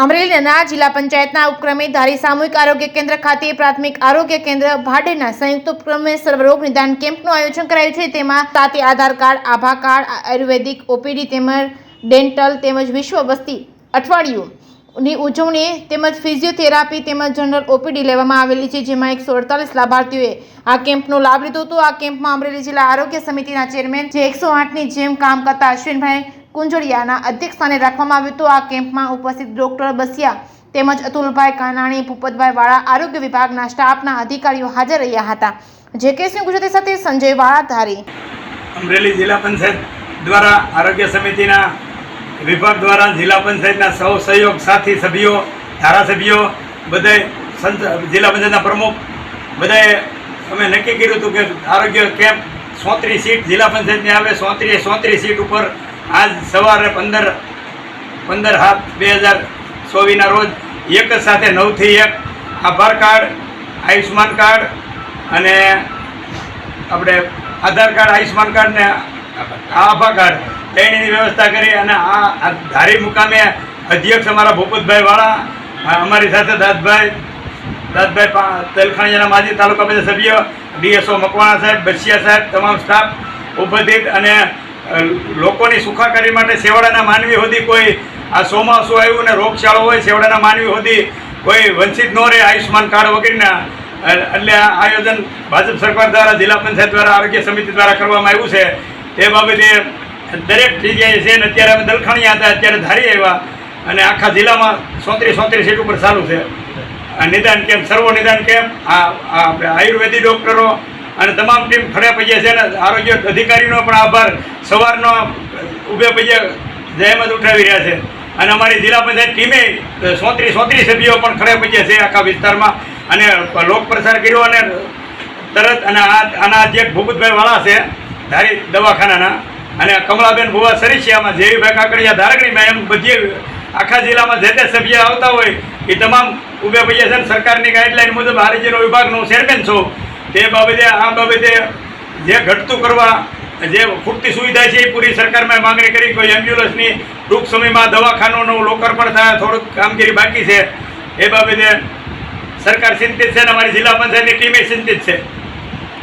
અમરેલીના જિલ્લા પંચાયતના ઉપક્રમે ધારી સામૂહિક આરોગ્ય કેન્દ્ર ખાતે પ્રાથમિક આરોગ્ય કેન્દ્ર ભાડેના સંયુક્ત ઉપક્રમે સર્વરોગ નિદાન કેમ્પનું આયોજન કરાયું છે। તેમાં સાથે આધાર કાર્ડ, આભા કાર્ડ, આયુર્વેદિક ઓપીડી તેમજ ડેન્ટલ તેમજ વિશ્વ વસ્તી અઠવાડિયુંની ઉજવણી તેમજ ફિઝિયોથેરાપી તેમજ જનરલ ઓપીડી લેવામાં આવેલી છે, જેમાં 148 લાભાર્થીઓએ આ કેમ્પનો લાભ લીધો હતો। આ કેમ્પમાં અમરેલી જિલ્લા આરોગ્ય સમિતિના ચેરમેન જે 108ની જેમ કામ કરતા અશ્વિનભાઈ કુંજળિયાના અધ્યક્ષસ્થાને રાખવામાં આવ્યું હતું। આ કેમ્પમાં ઉપસ્થિત ડોક્ટર બસિયા તેમજ અતુલભાઈ કાનાણી, ભૂપતભાઈ વાળા, આરોગ્ય વિભાગના સ્ટાફના અધિકારીઓ હાજર રહ્યા હતા। જે.કે. સિંહ ગુજરાતી સાથે સંજય વાળા, ધારી। અમરેલી જિલ્લા પંચાયત દ્વારા આરોગ્ય સમિતિના વિભાગ દ્વારા જિલ્લા પંચાયતના સૌ સહયોગ સાથી સભ્યો, ધારાસભ્યો, બધાય જિલ્લા પંચાયતના પ્રમુખ બધાએ અમે નક્કી કર્યું હતું કે આરોગ્ય કેમ્પ 34 સીટ જિલ્લા પંચાયતની આવે, 34 સીટ ઉપર આજ સવારે 15/7/2024ના રોજ એક જ સાથે 9 થી 1 આભાર કાર્ડ, આયુષ્માન કાર્ડ અને આપણે આધાર કાર્ડ, આયુષ્માન કાર્ડ ને આભા કાર્ડ તેની વ્યવસ્થા કરી અને આ ધારી મુકામે અધ્યક્ષ અમારા ભૂપતભાઈ વાળા, અમારી સાથે દાદભાઈ તેલખાણીયાના માજી તાલુકા પંચાયત સભ્ય, ડીએસઓ મકવાણા સાહેબ, બસિયા સાહેબ, તમામ સ્ટાફ ઉપસ્થિત અને લોકોની સુખાકારી માટે સેવાડાના માનવી સુધી કોઈ આ ચોમાસું આવ્યું ને રોગચાળો હોય, સેવાડાના માનવી સુધી કોઈ વંચિત ન રહે આયુષ્માન કાર્ડ વગેરેના, એટલે આ આયોજન ભાજપ સરકાર દ્વારા, જિલ્લા પંચાયત દ્વારા, આરોગ્ય સમિતિ દ્વારા કરવામાં આવ્યું છે। તે બાબતે દરેક જગ્યાએ છે ને અત્યારે અમે દલખાણીયા હતા, અત્યારે ધારી આવ્યા અને આખા જિલ્લામાં 34 સીટ ઉપર ચાલુ છે નિદાન કેમ્પ, સર્વો નિદાન કેમ્પ। આયુર્વેદિક ડૉક્ટરો અને તમામ ટીમ ખડે પૈયા છે ને આરોગ્ય અધિકારીનો પણ આભાર, સવારનો ઊભે પૈયા જહેમત ઉઠાવી રહ્યા છે અને અમારી જિલ્લા પંચાયત ટીમે 34 સભ્યો પણ ખડે પૈયા છે આખા વિસ્તારમાં અને લોક પ્રચાર કર્યો અને તરત અને આના અધ્યક્ષ ભૂપતભાઈ વાળા છે ધારી દવાખાનાના અને કમલાબેન ભુવા સરીસિયામાં, જેવીભાઈ કાકડિયા ધારગણીમાં, એમ બધી આખા જિલ્લામાં જે તે સભ્ય આવતા હોય એ તમામ ઊભે પૈયા છે ને સરકારની ગાઈડલાઈન મુજબ આરોગ્ય વિભાગનો ચેરમેન છું। તે બાબતે આ બાબતે જે ઘટતું કરવા, જે ખૂટતી સુવિધા છે એ પૂરી સરકારમાં માંગણી કરી। કોઈ એમ્બ્યુલન્સની ટૂંક સમયમાં દવાખાનાનું લોકાર્પણ થાય, થોડુંક કામગીરી બાકી છે, એ બાબતે સરકાર ચિંતિત છે અને અમારી જિલ્લા પંચાયતની ટીમે ચિંતિત છે।